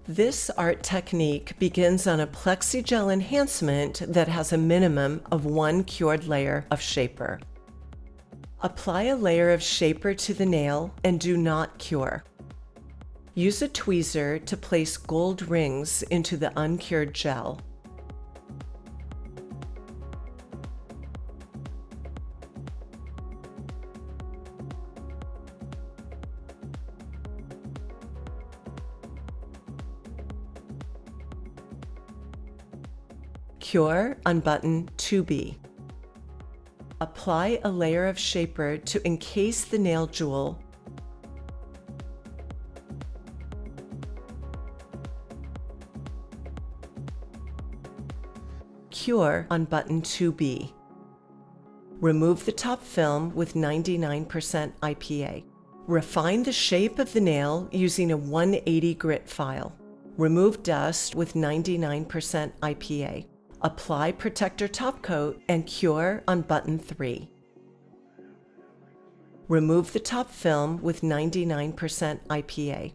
This art technique begins on a PLEXIGEL enhancement that has a minimum of 1 cured layer of shaper. Apply a layer of shaper to the nail and do not cure. Use a tweezer to place gold rings into the uncured gel. Cure, unbutton 2B. Apply a layer of shaper to encase the nail jewel. Cure, unbutton 2B. Remove the top film with 99% IPA. Refine the shape of the nail using a 180 grit file. Remove dust with 99% IPA. Apply protector top coat and cure on button 3. Remove the top film with 99% IPA.